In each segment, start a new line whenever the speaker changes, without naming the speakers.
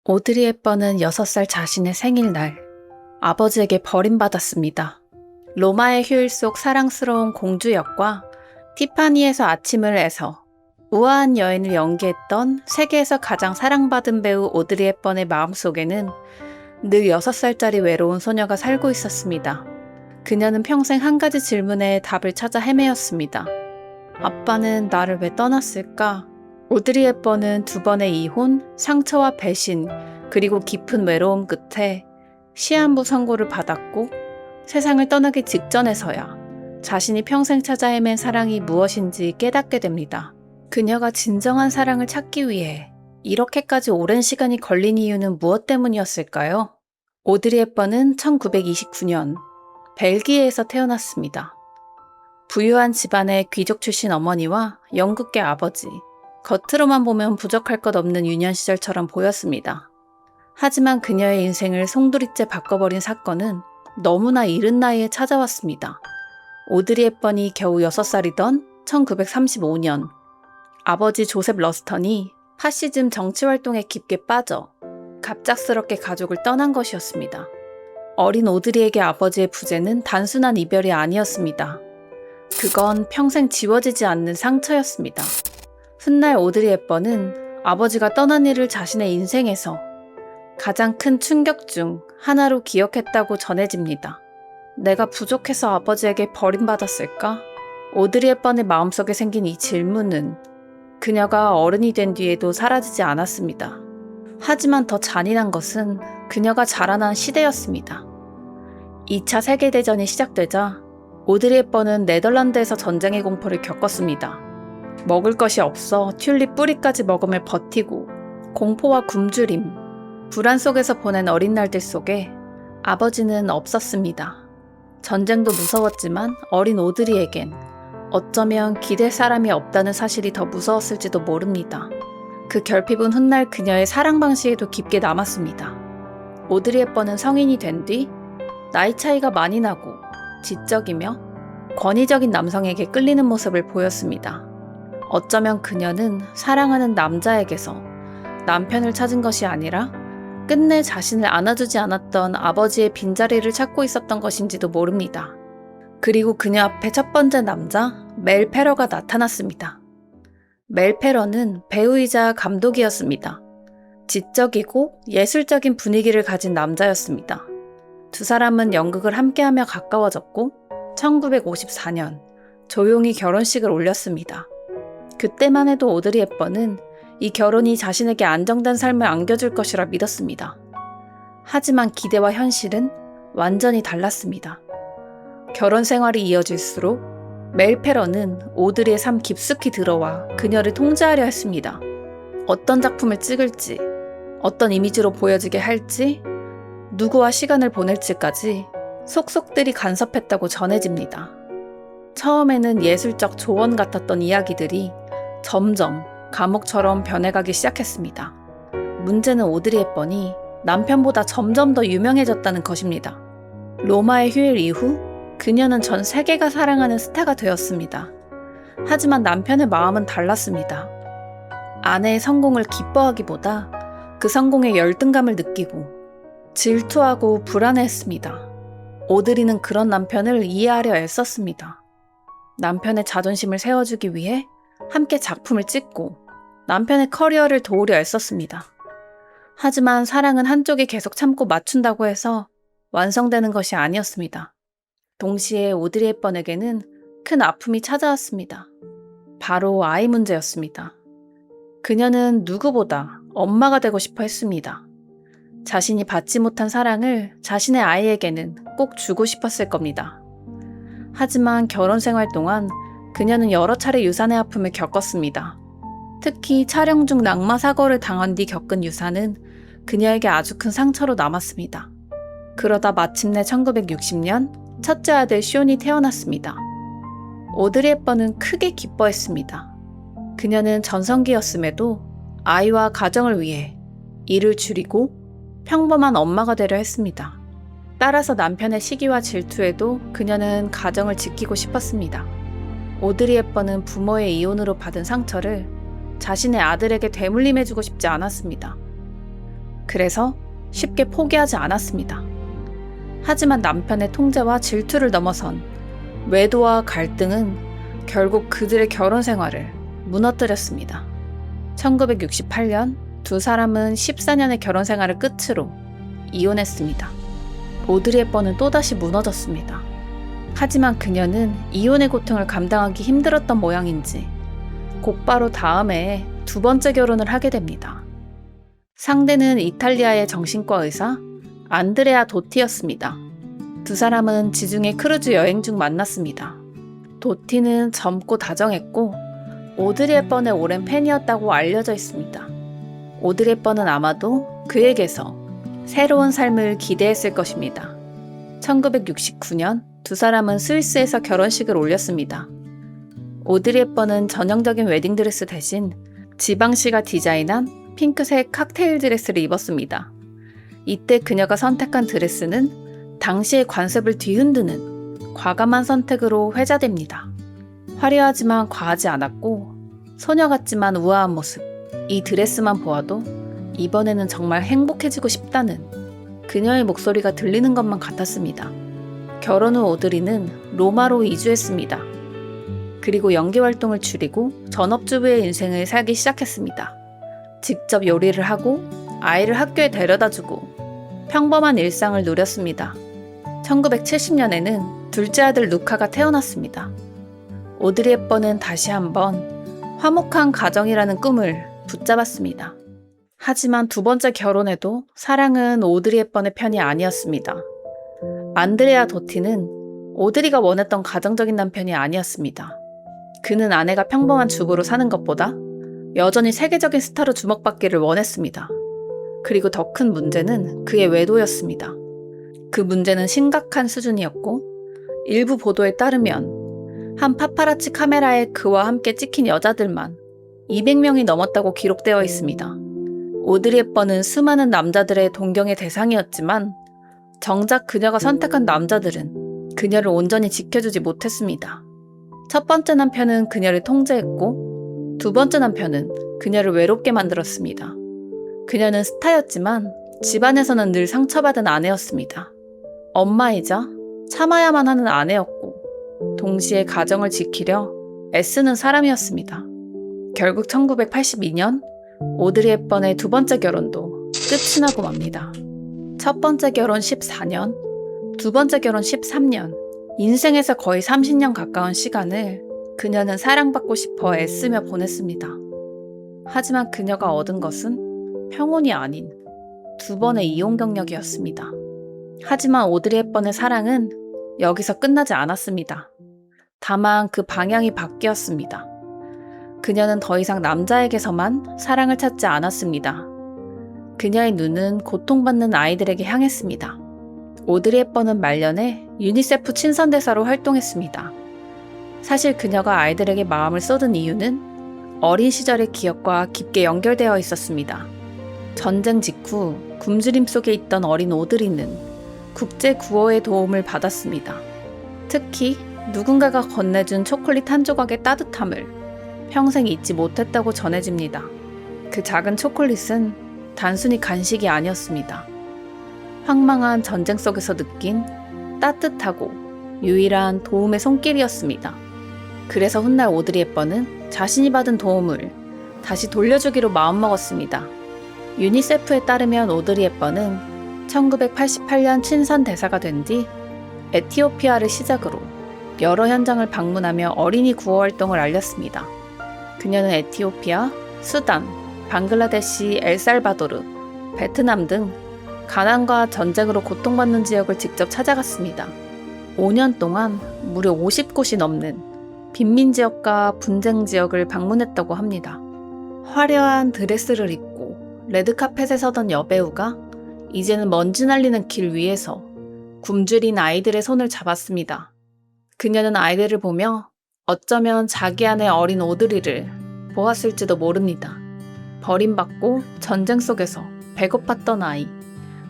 오드리 헵번은 6살 자신의 생일날 아버지에게 버림받았습니다. 로마의 휴일 속 사랑스러운 공주 역과 티파니에서 아침을 애서 우아한 여인을 연기했던 세계에서 가장 사랑받은 배우 오드리 헵번의 마음속에는 늘 6살짜리 외로운 소녀가 살고 있었습니다. 그녀는 평생 한 가지 질문에 답을 찾아 헤매었습니다. 아빠는 나를 왜 떠났을까? 오드리 헵번은 2번의 이혼, 상처와 배신, 그리고 깊은 외로움 끝에 시한부 선고를 받았고 세상을 떠나기 직전에서야 자신이 평생 찾아 헤맨 사랑이 무엇인지 깨닫게 됩니다. 그녀가 진정한 사랑을 찾기 위해 이렇게까지 오랜 시간이 걸린 이유는 무엇 때문이었을까요? 오드리 헵번은 1929년 벨기에에서 태어났습니다. 부유한 집안의 귀족 출신 어머니와 연극계 아버지, 겉으로만 보면 부족할 것 없는 유년 시절처럼 보였습니다. 하지만 그녀의 인생을 송두리째 바꿔버린 사건은 너무나 이른 나이에 찾아왔습니다. 오드리 헵번이 겨우 6살이던 1935년 아버지 조셉 러스턴이 파시즘 정치활동에 깊게 빠져 갑작스럽게 가족을 떠난 것이었습니다. 어린 오드리에게 아버지의 부재는 단순한 이별이 아니었습니다. 그건 평생 지워지지 않는 상처였습니다. 훗날 오드리 헵번은 아버지가 떠난 일을 자신의 인생에서 가장 큰 충격 중 하나로 기억했다고 전해집니다. 내가 부족해서 아버지에게 버림받았을까? 오드리 헵번의 마음속에 생긴 이 질문은 그녀가 어른이 된 뒤에도 사라지지 않았습니다. 하지만 더 잔인한 것은 그녀가 자라난 시대였습니다. 2차 세계대전이 시작되자 오드리 헵번은 네덜란드에서 전쟁의 공포를 겪었습니다. 먹을 것이 없어 튤립 뿌리까지 먹으며 버티고 공포와 굶주림, 불안 속에서 보낸 어린 날들 속에 아버지는 없었습니다. 전쟁도 무서웠지만 어린 오드리에겐 어쩌면 기댈 사람이 없다는 사실이 더 무서웠을지도 모릅니다. 그 결핍은 훗날 그녀의 사랑 방식에도 깊게 남았습니다. 오드리 헵번은 성인이 된 뒤 나이 차이가 많이 나고 지적이며 권위적인 남성에게 끌리는 모습을 보였습니다. 어쩌면 그녀는 사랑하는 남자에게서 남편을 찾은 것이 아니라 끝내 자신을 안아주지 않았던 아버지의 빈자리를 찾고 있었던 것인지도 모릅니다. 그리고 그녀 앞에 첫 번째 남자 멜 페러가 나타났습니다. 멜 페러는 배우이자 감독이었습니다. 지적이고 예술적인 분위기를 가진 남자였습니다. 두 사람은 연극을 함께하며 가까워졌고 1954년 조용히 결혼식을 올렸습니다. 그때만 해도 오드리 헵번은 이 결혼이 자신에게 안정된 삶을 안겨줄 것이라 믿었습니다. 하지만 기대와 현실은 완전히 달랐습니다. 결혼 생활이 이어질수록 멜 페러는 오드리의 삶 깊숙이 들어와 그녀를 통제하려 했습니다. 어떤 작품을 찍을지, 어떤 이미지로 보여지게 할지, 누구와 시간을 보낼지까지 속속들이 간섭했다고 전해집니다. 처음에는 예술적 조언 같았던 이야기들이 점점 감옥처럼 변해가기 시작했습니다. 문제는 오드리 헵번이 남편보다 점점 더 유명해졌다는 것입니다. 로마의 휴일 이후 그녀는 전 세계가 사랑하는 스타가 되었습니다. 하지만 남편의 마음은 달랐습니다. 아내의 성공을 기뻐하기보다 그 성공에 열등감을 느끼고 질투하고 불안해했습니다. 오드리는 그런 남편을 이해하려 애썼습니다. 남편의 자존심을 세워주기 위해 함께 작품을 찍고 남편의 커리어를 도우려 애썼습니다. 하지만 사랑은 한쪽이 계속 참고 맞춘다고 해서 완성되는 것이 아니었습니다. 동시에 오드리 헵번에게는 큰 아픔이 찾아왔습니다. 바로 아이 문제였습니다. 그녀는 누구보다 엄마가 되고 싶어 했습니다. 자신이 받지 못한 사랑을 자신의 아이에게는 꼭 주고 싶었을 겁니다. 하지만 결혼 생활 동안 그녀는 여러 차례 유산의 아픔을 겪었습니다. 특히 촬영 중 낙마 사고를 당한 뒤 겪은 유산은 그녀에게 아주 큰 상처로 남았습니다. 그러다 마침내 1960년 첫째 아들 쇼니 태어났습니다. 오드리 헵번은 크게 기뻐했습니다. 그녀는 전성기였음에도 아이와 가정을 위해 일을 줄이고 평범한 엄마가 되려 했습니다. 따라서 남편의 시기와 질투에도 그녀는 가정을 지키고 싶었습니다. 오드리 헵번은 부모의 이혼으로 받은 상처를 자신의 아들에게 되물림해주고 싶지 않았습니다. 그래서 쉽게 포기하지 않았습니다. 하지만 남편의 통제와 질투를 넘어선 외도와 갈등은 결국 그들의 결혼 생활을 무너뜨렸습니다. 1968년 두 사람은 14년의 결혼 생활을 끝으로 이혼했습니다. 오드리 헵번은 또다시 무너졌습니다. 하지만 그녀는 이혼의 고통을 감당하기 힘들었던 모양인지 곧바로 다음 해에 두 번째 결혼을 하게 됩니다. 상대는 이탈리아의 정신과 의사 안드레아 도티였습니다. 두 사람은 지중해 크루즈 여행 중 만났습니다. 도티는 젊고 다정했고 오드리 헵번의 오랜 팬이었다고 알려져 있습니다. 오드리 헵번은 아마도 그에게서 새로운 삶을 기대했을 것입니다. 1969년 두 사람은 스위스에서 결혼식을 올렸습니다. 오드리 헵번은 전형적인 웨딩드레스 대신 지방시가 디자인한 핑크색 칵테일 드레스를 입었습니다. 이때 그녀가 선택한 드레스는 당시의 관습을 뒤흔드는 과감한 선택으로 회자됩니다. 화려하지만 과하지 않았고 소녀 같지만 우아한 모습. 이 드레스만 보아도 이번에는 정말 행복해지고 싶다는 그녀의 목소리가 들리는 것만 같았습니다. 결혼 후 오드리는 로마로 이주했습니다. 그리고 연기 활동을 줄이고 전업주부의 인생을 살기 시작했습니다. 직접 요리를 하고 아이를 학교에 데려다주고 평범한 일상을 누렸습니다. 1970년에는 둘째 아들 루카가 태어났습니다. 오드리 헵번은 다시 한번 화목한 가정이라는 꿈을 붙잡았습니다. 하지만 두 번째 결혼에도 사랑은 오드리 헵번의 편이 아니었습니다. 안드레아 도티는 오드리가 원했던 가정적인 남편이 아니었습니다. 그는 아내가 평범한 주부로 사는 것보다 여전히 세계적인 스타로 주목받기를 원했습니다. 그리고 더 큰 문제는 그의 외도였습니다. 그 문제는 심각한 수준이었고 일부 보도에 따르면 한 파파라치 카메라에 그와 함께 찍힌 여자들만 200명이 넘었다고 기록되어 있습니다. 오드리 헵번은 수많은 남자들의 동경의 대상이었지만 정작 그녀가 선택한 남자들은 그녀를 온전히 지켜주지 못했습니다. 첫 번째 남편은 그녀를 통제했고 두 번째 남편은 그녀를 외롭게 만들었습니다. 그녀는 스타였지만 집안에서는 늘 상처받은 아내였습니다. 엄마이자 참아야만 하는 아내였고 동시에 가정을 지키려 애쓰는 사람이었습니다. 결국 1982년 오드리 헵번의 두 번째 결혼도 끝이 나고 맙니다. 첫 번째 결혼 14년, 두 번째 결혼 13년, 인생에서 거의 30년 가까운 시간을 그녀는 사랑받고 싶어 애쓰며 보냈습니다. 하지만 그녀가 얻은 것은 평온이 아닌 두 번의 이혼 경력이었습니다. 하지만 오드리 헵번의 사랑은 여기서 끝나지 않았습니다. 다만 그 방향이 바뀌었습니다. 그녀는 더 이상 남자에게서만 사랑을 찾지 않았습니다. 그녀의 눈은 고통받는 아이들에게 향했습니다. 오드리 헵번은 말년에 유니세프 친선대사로 활동했습니다. 사실 그녀가 아이들에게 마음을 쏟은 이유는 어린 시절의 기억과 깊게 연결되어 있었습니다. 전쟁 직후 굶주림 속에 있던 어린 오드리는 국제 구호의 도움을 받았습니다. 특히 누군가가 건네준 초콜릿 한 조각의 따뜻함을 평생 잊지 못했다고 전해집니다. 그 작은 초콜릿은 단순히 간식이 아니었습니다. 황망한 전쟁 속에서 느낀 따뜻하고 유일한 도움의 손길이었습니다. 그래서 훗날 오드리 헵번은 자신이 받은 도움을 다시 돌려주기로 마음먹었습니다. 유니세프에 따르면 오드리 헵번은 1988년 친선 대사가 된 뒤 에티오피아를 시작으로 여러 현장을 방문하며 어린이 구호 활동을 알렸습니다. 그녀는 에티오피아, 수단, 방글라데시, 엘살바도르, 베트남 등 가난과 전쟁으로 고통받는 지역을 직접 찾아갔습니다. 5년 동안 무려 50곳이 넘는 빈민 지역과 분쟁 지역을 방문했다고 합니다. 화려한 드레스를 입고 레드카펫에 서던 여배우가 이제는 먼지 날리는 길 위에서 굶주린 아이들의 손을 잡았습니다. 그녀는 아이들을 보며 어쩌면 자기 안의 어린 오드리를 보았을지도 모릅니다. 버림받고 전쟁 속에서 배고팠던 아이,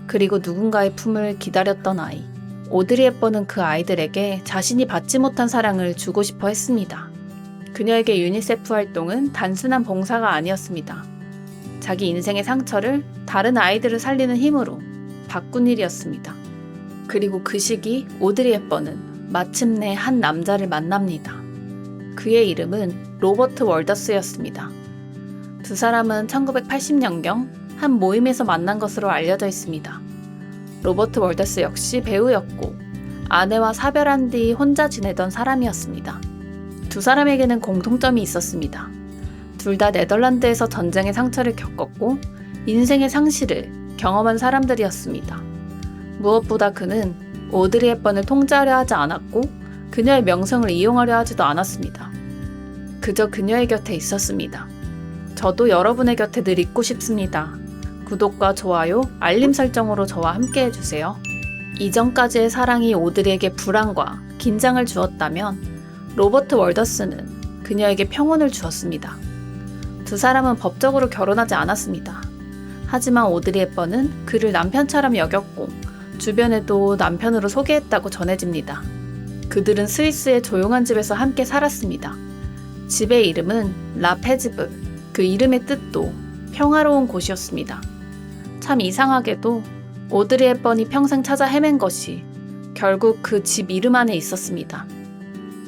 그리고 누군가의 품을 기다렸던 아이. 오드리 헵번은 그 아이들에게 자신이 받지 못한 사랑을 주고 싶어 했습니다. 그녀에게 유니세프 활동은 단순한 봉사가 아니었습니다. 자기 인생의 상처를 다른 아이들을 살리는 힘으로 바꾼 일이었습니다. 그리고 그 시기 오드리 헵번은 마침내 한 남자를 만납니다. 그의 이름은 로버트 월더스였습니다. 두 사람은 1980년경 한 모임에서 만난 것으로 알려져 있습니다. 로버트 월더스 역시 배우였고 아내와 사별한 뒤 혼자 지내던 사람이었습니다. 두 사람에게는 공통점이 있었습니다. 둘 다 네덜란드에서 전쟁의 상처를 겪었고 인생의 상실을 경험한 사람들이었습니다. 무엇보다 그는 오드리 헵번을 통제하려 하지 않았고 그녀의 명성을 이용하려 하지도 않았습니다. 그저 그녀의 곁에 있었습니다. 저도 여러분의 곁에 늘 있고 싶습니다. 구독과 좋아요, 알림 설정으로 저와 함께 해주세요. 이전까지의 사랑이 오드리에게 불안과 긴장을 주었다면 로버트 월더스는 그녀에게 평온을 주었습니다. 두 사람은 법적으로 결혼하지 않았습니다. 하지만 오드리 헵번은 그를 남편처럼 여겼고 주변에도 남편으로 소개했다고 전해집니다. 그들은 스위스의 조용한 집에서 함께 살았습니다. 집의 이름은 라페즈브, 그 이름의 뜻도 평화로운 곳이었습니다. 참 이상하게도 오드리 헵번이 평생 찾아 헤맨 것이 결국 그 집 이름 안에 있었습니다.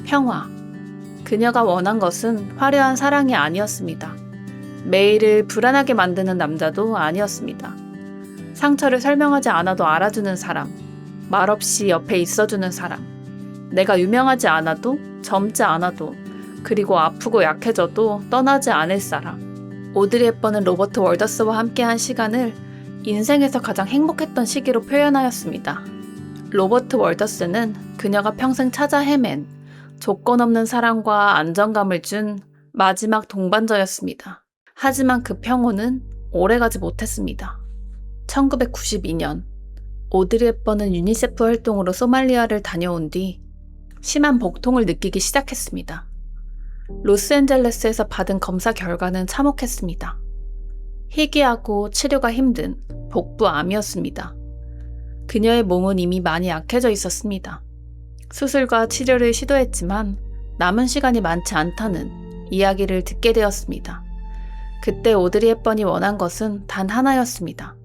평화. 그녀가 원한 것은 화려한 사랑이 아니었습니다. 매일을 불안하게 만드는 남자도 아니었습니다. 상처를 설명하지 않아도 알아주는 사람, 말없이 옆에 있어주는 사람, 내가 유명하지 않아도, 젊지 않아도, 그리고 아프고 약해져도 떠나지 않을 사람. 오드리 헵번은 로버트 월더스와 함께한 시간을 인생에서 가장 행복했던 시기로 표현하였습니다. 로버트 월더스는 그녀가 평생 찾아 헤맨 조건 없는 사랑과 안정감을 준 마지막 동반자였습니다. 하지만 그 평온은 오래가지 못했습니다. 1992년 오드리 헵번은 유니세프 활동으로 소말리아를 다녀온 뒤 심한 복통을 느끼기 시작했습니다. 로스앤젤레스에서 받은 검사 결과는 참혹했습니다. 희귀하고 치료가 힘든 복부암이었습니다. 그녀의 몸은 이미 많이 약해져 있었습니다. 수술과 치료를 시도했지만 남은 시간이 많지 않다는 이야기를 듣게 되었습니다. 그때 오드리 헵번이 원한 것은 단 하나였습니다.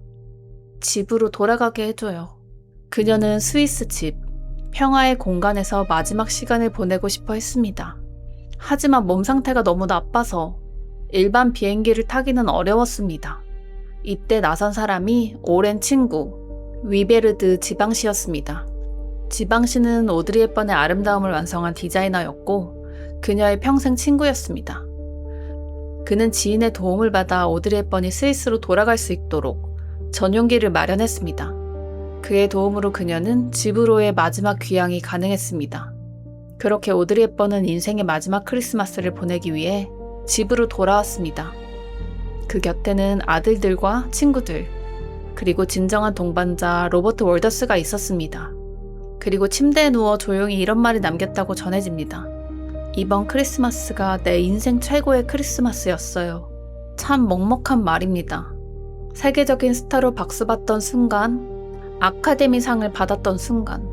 집으로 돌아가게 해줘요. 그녀는 스위스 집, 평화의 공간에서 마지막 시간을 보내고 싶어 했습니다. 하지만 몸 상태가 너무 나빠서 일반 비행기를 타기는 어려웠습니다. 이때 나선 사람이 오랜 친구, 위베르드 지방시였습니다. 지방시는 오드리 헵번의 아름다움을 완성한 디자이너였고 그녀의 평생 친구였습니다. 그는 지인의 도움을 받아 오드리 헵번이 스위스로 돌아갈 수 있도록 전용기를 마련했습니다. 그의 도움으로 그녀는 집으로의 마지막 귀향이 가능했습니다. 그렇게 오드리 헵번은 인생의 마지막 크리스마스를 보내기 위해 집으로 돌아왔습니다. 그 곁에는 아들들과 친구들, 그리고 진정한 동반자 로버트 월더스가 있었습니다. 그리고 침대에 누워 조용히 이런 말을 남겼다고 전해집니다. 이번 크리스마스가 내 인생 최고의 크리스마스였어요. 참 먹먹한 말입니다. 세계적인 스타로 박수받던 순간, 아카데미상을 받았던 순간,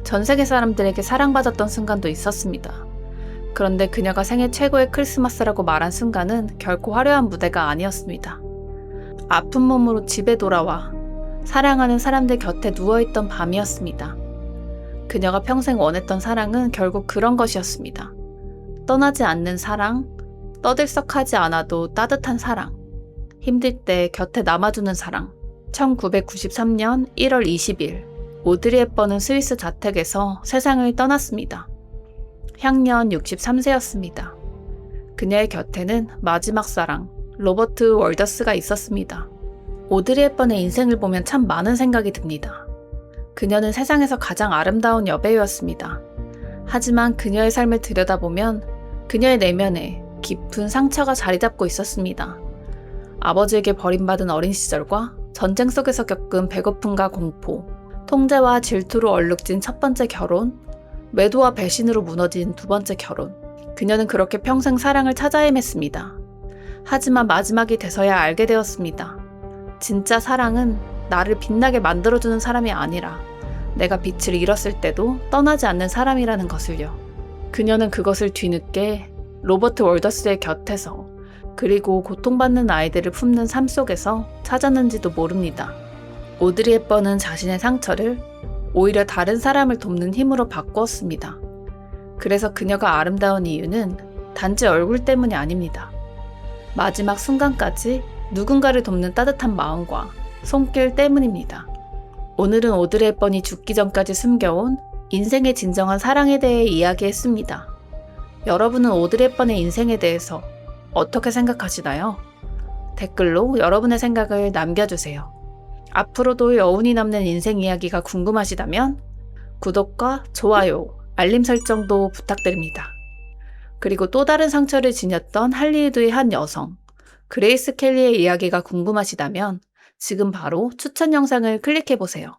전 세계 사람들에게 사랑받았던 순간도 있었습니다. 그런데 그녀가 생애 최고의 크리스마스라고 말한 순간은 결코 화려한 무대가 아니었습니다. 아픈 몸으로 집에 돌아와 사랑하는 사람들 곁에 누워있던 밤이었습니다. 그녀가 평생 원했던 사랑은 결국 그런 것이었습니다. 떠나지 않는 사랑, 떠들썩하지 않아도 따뜻한 사랑, 힘들 때 곁에 남아주는 사랑. 1993년 1월 20일, 오드리 헵번은 스위스 자택에서 세상을 떠났습니다. 향년 63세였습니다. 그녀의 곁에는 마지막 사랑, 로버트 월더스가 있었습니다. 오드리 헵번의 인생을 보면 참 많은 생각이 듭니다. 그녀는 세상에서 가장 아름다운 여배우였습니다. 하지만 그녀의 삶을 들여다보면 그녀의 내면에 깊은 상처가 자리 잡고 있었습니다. 아버지에게 버림받은 어린 시절과 전쟁 속에서 겪은 배고픔과 공포, 통제와 질투로 얼룩진 첫 번째 결혼, 매도와 배신으로 무너진 두 번째 결혼. 그녀는 그렇게 평생 사랑을 찾아 헤맸습니다. 하지만 마지막이 돼서야 알게 되었습니다. 진짜 사랑은 나를 빛나게 만들어주는 사람이 아니라 내가 빛을 잃었을 때도 떠나지 않는 사람이라는 것을요. 그녀는 그것을 뒤늦게 로버트 월더스의 곁에서 그리고 고통받는 아이들을 품는 삶 속에서 찾았는지도 모릅니다. 오드리 헵번은 자신의 상처를 오히려 다른 사람을 돕는 힘으로 바꾸었습니다. 그래서 그녀가 아름다운 이유는 단지 얼굴 때문이 아닙니다. 마지막 순간까지 누군가를 돕는 따뜻한 마음과 손길 때문입니다. 오늘은 오드리 헵번이 죽기 전까지 숨겨온 인생의 진정한 사랑에 대해 이야기했습니다. 여러분은 오드리 헵번의 인생에 대해서 어떻게 생각하시나요? 댓글로 여러분의 생각을 남겨주세요. 앞으로도 여운이 남는 인생 이야기가 궁금하시다면 구독과 좋아요, 알림 설정도 부탁드립니다. 그리고 또 다른 상처를 지녔던 할리우드의 한 여성, 그레이스 켈리의 이야기가 궁금하시다면 지금 바로 추천 영상을 클릭해보세요.